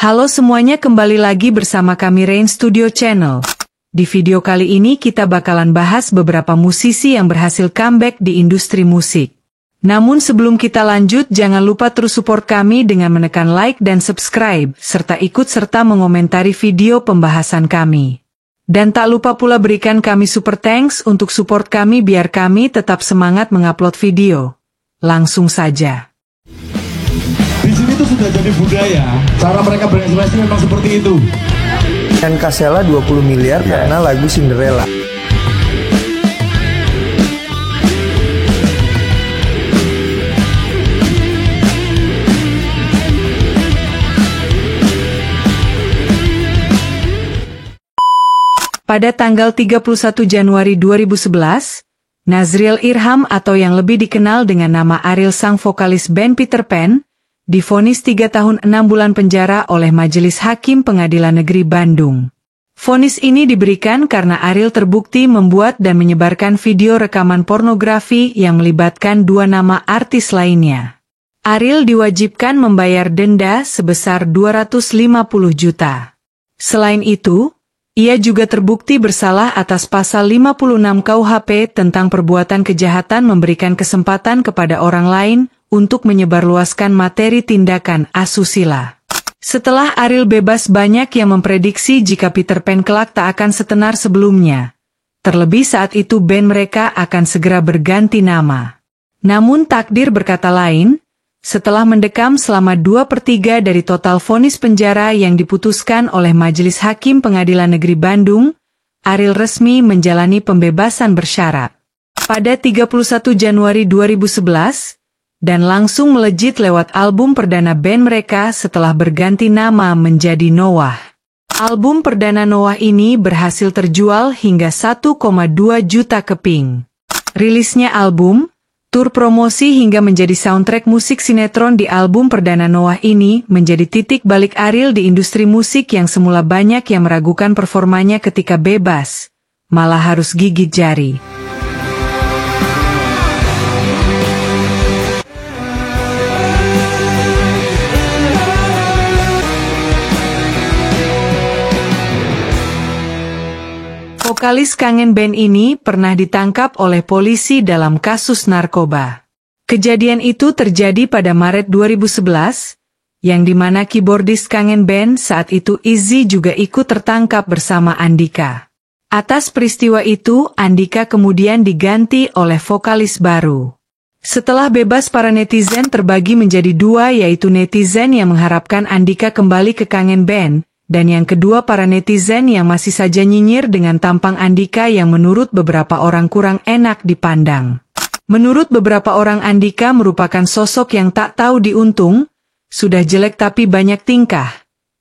Halo semuanya, kembali lagi bersama kami Rain Studio Channel. Di video kali ini kita bakalan bahas beberapa musisi yang berhasil comeback di industri musik. Namun sebelum kita lanjut, jangan lupa terus support kami dengan menekan like dan subscribe, serta ikut serta mengomentari video pembahasan kami. Dan tak lupa pula berikan kami super thanks untuk support kami biar kami tetap semangat mengupload video. Langsung saja. Di sini tuh sudah jadi budaya. Cara mereka berekspresi memang seperti itu. Dan Kasela 20 miliar karena lagu Cinderella. Pada tanggal 31 Januari 2011, Nazriel Irham atau yang lebih dikenal dengan nama Ariel sang vokalis band Peter Pan, divonis 3 tahun 6 bulan penjara oleh Majelis Hakim Pengadilan Negeri Bandung. Vonis ini diberikan karena Ariel terbukti membuat dan menyebarkan video rekaman pornografi yang melibatkan 2 nama artis lainnya. Ariel diwajibkan membayar denda sebesar 250 juta. Selain itu, ia juga terbukti bersalah atas pasal 56 KUHP tentang perbuatan kejahatan memberikan kesempatan kepada orang lain untuk menyebarluaskan materi tindakan asusila. Setelah Ariel bebas, banyak yang memprediksi jika Peter Pan kelak tak akan setenar sebelumnya. Terlebih saat itu band mereka akan segera berganti nama. Namun takdir berkata lain, setelah mendekam selama 2/3 dari total vonis penjara yang diputuskan oleh Majelis Hakim Pengadilan Negeri Bandung, Ariel resmi menjalani pembebasan bersyarat. Pada 31 Januari 2011, dan langsung melejit lewat album perdana band mereka setelah berganti nama menjadi Noah. Album perdana Noah ini berhasil terjual hingga 1,2 juta keping. Rilisnya album, tur promosi hingga menjadi soundtrack musik sinetron di album perdana Noah ini menjadi titik balik Ariel di industri musik yang semula banyak yang meragukan performanya ketika bebas, malah harus gigit jari. Vokalis Kangen Band ini pernah ditangkap oleh polisi dalam kasus narkoba. Kejadian itu terjadi pada Maret 2011, yang dimana keyboardis Kangen Band saat itu Izzy juga ikut tertangkap bersama Andika. Atas peristiwa itu, Andika kemudian diganti oleh vokalis baru. Setelah bebas, para netizen terbagi menjadi 2, yaitu netizen yang mengharapkan Andika kembali ke Kangen Band, dan yang kedua para netizen yang masih saja nyinyir dengan tampang Andika yang menurut beberapa orang kurang enak dipandang. Menurut beberapa orang, Andika merupakan sosok yang tak tahu diuntung, sudah jelek tapi banyak tingkah.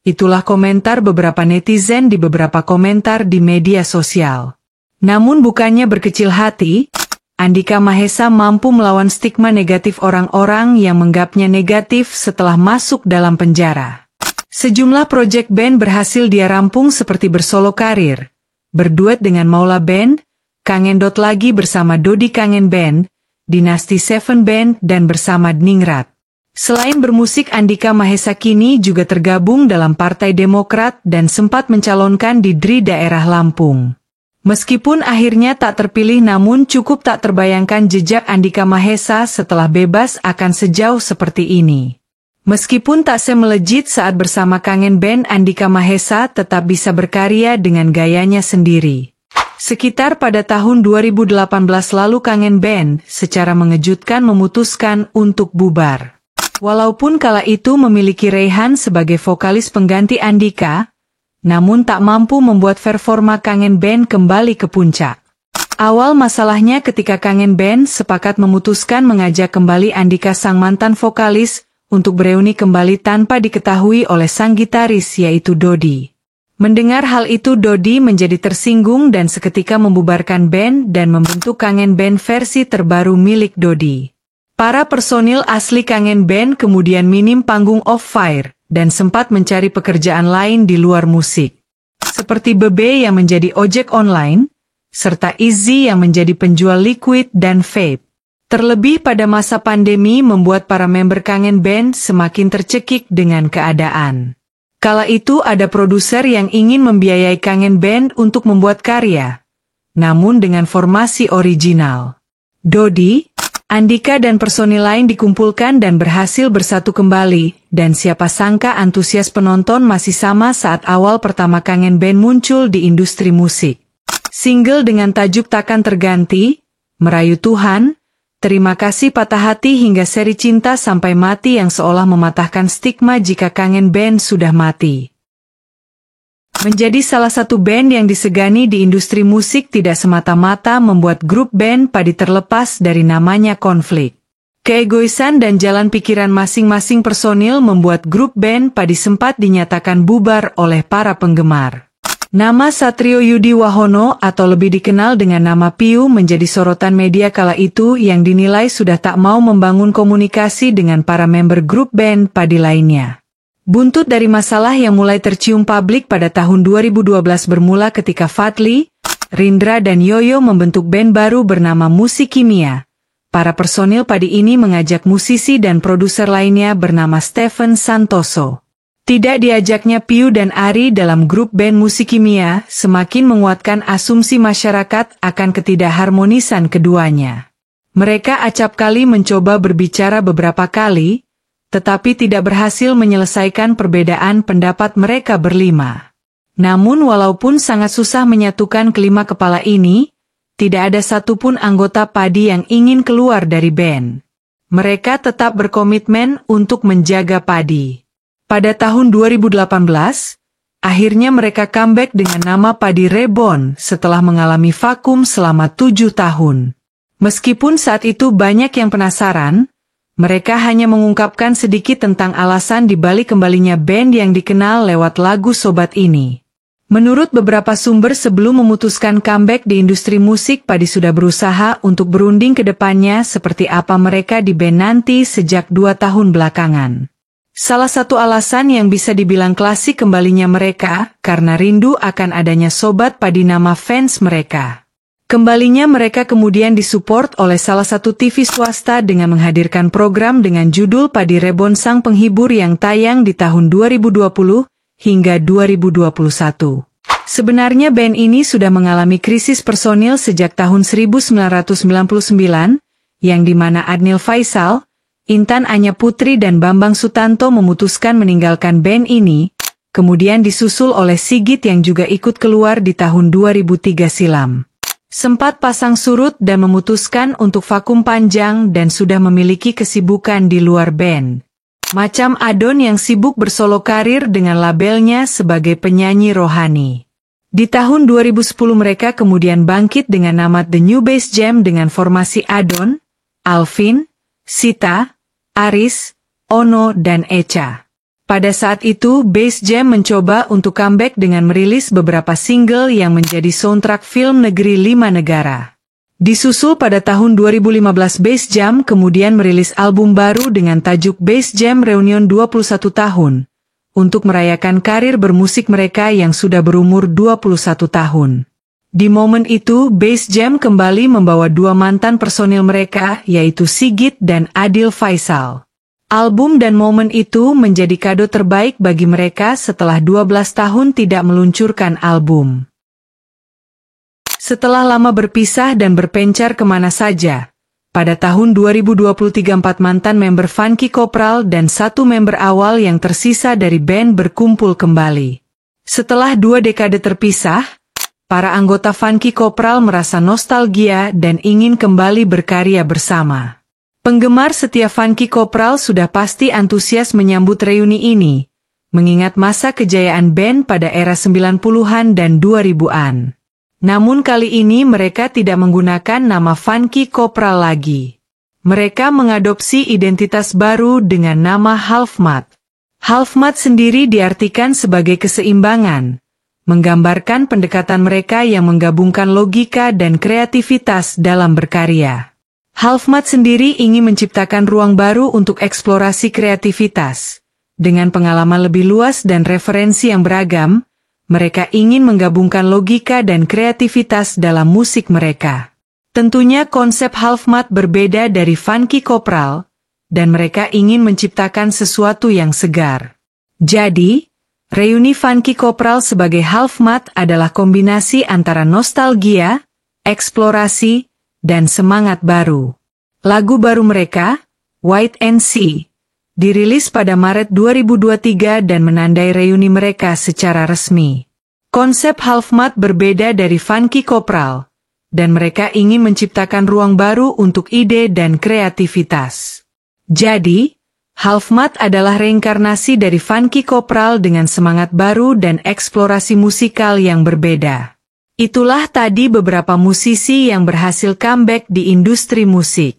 Itulah komentar beberapa netizen di beberapa komentar di media sosial. Namun bukannya berkecil hati, Andika Mahesa mampu melawan stigma negatif orang-orang yang menganggapnya negatif setelah masuk dalam penjara. Sejumlah proyek band berhasil dia rampung seperti bersolo karir, berduet dengan Maula Band, Kangen Dot lagi bersama Dodi Kangen Band, Dinasti Seven Band dan bersama Dningrat. Selain bermusik, Andika Mahesa kini juga tergabung dalam Partai Demokrat dan sempat mencalonkan di DRI daerah Lampung. Meskipun akhirnya tak terpilih, namun cukup tak terbayangkan jejak Andika Mahesa setelah bebas akan sejauh seperti ini. Meskipun tak semelejit saat bersama Kangen Band, Andika Mahesa tetap bisa berkarya dengan gayanya sendiri. Sekitar pada tahun 2018 lalu Kangen Band secara mengejutkan memutuskan untuk bubar. Walaupun kala itu memiliki Reyhan sebagai vokalis pengganti Andika, namun tak mampu membuat performa Kangen Band kembali ke puncak. Awal masalahnya ketika Kangen Band sepakat memutuskan mengajak kembali Andika sang mantan vokalis untuk bereuni kembali tanpa diketahui oleh sang gitaris yaitu Dodi. Mendengar hal itu, Dodi menjadi tersinggung dan seketika membubarkan band dan membentuk Kangen Band versi terbaru milik Dodi. Para personil asli Kangen Band kemudian minim panggung off fire dan sempat mencari pekerjaan lain di luar musik. Seperti Bebe yang menjadi ojek online, serta Izzy yang menjadi penjual liquid dan vape. Terlebih pada masa pandemi membuat para member Kangen Band semakin tercekik dengan keadaan. Kala itu ada produser yang ingin membiayai Kangen Band untuk membuat karya, namun dengan formasi original. Dodi, Andika dan personil lain dikumpulkan dan berhasil bersatu kembali, dan siapa sangka antusias penonton masih sama saat awal pertama Kangen Band muncul di industri musik. Single dengan tajuk Takkan Terganti, Merayu Tuhan, Terima Kasih Patah Hati hingga seri Cinta Sampai Mati yang seolah mematahkan stigma jika Kangen Band sudah mati. Menjadi salah satu band yang disegani di industri musik tidak semata-mata membuat grup band Padi terlepas dari namanya konflik. Keegoisan dan jalan pikiran masing-masing personil membuat grup band Padi sempat dinyatakan bubar oleh para penggemar. Nama Satrio Yudi Wahono atau lebih dikenal dengan nama Piu menjadi sorotan media kala itu yang dinilai sudah tak mau membangun komunikasi dengan para member grup band Padi lainnya. Buntut dari masalah yang mulai tercium publik pada tahun 2012 bermula ketika Fadli, Rindra dan Yoyo membentuk band baru bernama Musik Kimia. Para personil Padi ini mengajak musisi dan produser lainnya bernama Stephen Santoso. Tidak diajaknya Piu dan Ari dalam grup band Musik Kimia semakin menguatkan asumsi masyarakat akan ketidakharmonisan keduanya. Mereka acap kali mencoba berbicara beberapa kali, tetapi tidak berhasil menyelesaikan perbedaan pendapat mereka berlima. Namun walaupun sangat susah menyatukan kelima kepala ini, tidak ada satupun anggota Padi yang ingin keluar dari band. Mereka tetap berkomitmen untuk menjaga Padi. Pada tahun 2018, akhirnya mereka comeback dengan nama Padi Reborn setelah mengalami vakum selama 7 tahun. Meskipun saat itu banyak yang penasaran, mereka hanya mengungkapkan sedikit tentang alasan dibalik kembalinya band yang dikenal lewat lagu Sobat Ini. Menurut beberapa sumber sebelum memutuskan comeback di industri musik, Padi sudah berusaha untuk berunding ke depannya seperti apa mereka di band nanti sejak 2 tahun belakangan. Salah satu alasan yang bisa dibilang klasik kembalinya mereka, karena rindu akan adanya Sobat Padi nama fans mereka. Kembalinya mereka kemudian disupport oleh salah satu TV swasta dengan menghadirkan program dengan judul Padi Reborn Sang Penghibur yang tayang di tahun 2020 hingga 2021. Sebenarnya band ini sudah mengalami krisis personil sejak tahun 1999, yang dimana Adnil Faisal, Intan Anya Putri dan Bambang Sutanto memutuskan meninggalkan band ini, kemudian disusul oleh Sigit yang juga ikut keluar di tahun 2003 silam. Sempat pasang surut dan memutuskan untuk vakum panjang dan sudah memiliki kesibukan di luar band. Macam Adon yang sibuk bersolo karir dengan labelnya sebagai penyanyi rohani. Di tahun 2010 mereka kemudian bangkit dengan nama The New Bass Jam dengan formasi Adon, Alvin, Sita, Aris, Ono dan Echa. Pada saat itu Bass Jam mencoba untuk comeback dengan merilis beberapa single yang menjadi soundtrack film Negeri 5 Negara. Disusul pada tahun 2015 Bass Jam kemudian merilis album baru dengan tajuk Bass Jam Reunion 21 tahun, untuk merayakan karir bermusik mereka yang sudah berumur 21 tahun. Di momen itu, Bass Jam kembali membawa 2 mantan personil mereka, yaitu Sigit dan Adil Faisal. Album dan momen itu menjadi kado terbaik bagi mereka setelah 12 tahun tidak meluncurkan album. Setelah lama berpisah dan berpencar kemana saja, pada tahun 2023 4 mantan member Funky Kopral dan 1 member awal yang tersisa dari band berkumpul kembali. Setelah 2 dekade terpisah, para anggota Funky Kopral merasa nostalgia dan ingin kembali berkarya bersama. Penggemar setia Funky Kopral sudah pasti antusias menyambut reuni ini, mengingat masa kejayaan band pada era 90-an dan 2000-an. Namun kali ini mereka tidak menggunakan nama Funky Kopral lagi. Mereka mengadopsi identitas baru dengan nama Halfmat. Halfmat sendiri diartikan sebagai keseimbangan, menggambarkan pendekatan mereka yang menggabungkan logika dan kreativitas dalam berkarya. Halfmat sendiri ingin menciptakan ruang baru untuk eksplorasi kreativitas. Dengan pengalaman lebih luas dan referensi yang beragam, mereka ingin menggabungkan logika dan kreativitas dalam musik mereka. Tentunya konsep Halfmat berbeda dari Funky Kopral, dan mereka ingin menciptakan sesuatu yang segar. Jadi, Reuni Funky Kopral sebagai Halfmat adalah kombinasi antara nostalgia, eksplorasi, dan semangat baru. Lagu baru mereka, Wait and See, dirilis pada Maret 2023 dan menandai reuni mereka secara resmi. Konsep Halfmat berbeda dari Funky Kopral, dan mereka ingin menciptakan ruang baru untuk ide dan kreativitas. Jadi, Halfmat adalah reinkarnasi dari Funky Kopral dengan semangat baru dan eksplorasi musikal yang berbeda. Itulah tadi beberapa musisi yang berhasil comeback di industri musik.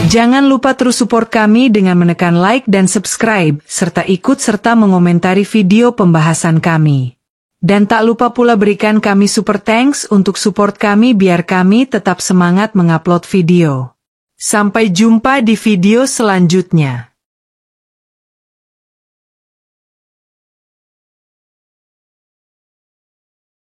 Jangan lupa terus support kami dengan menekan like dan subscribe, serta ikut serta mengomentari video pembahasan kami. Dan tak lupa pula berikan kami super thanks untuk support kami biar kami tetap semangat mengupload video. Sampai jumpa di video selanjutnya.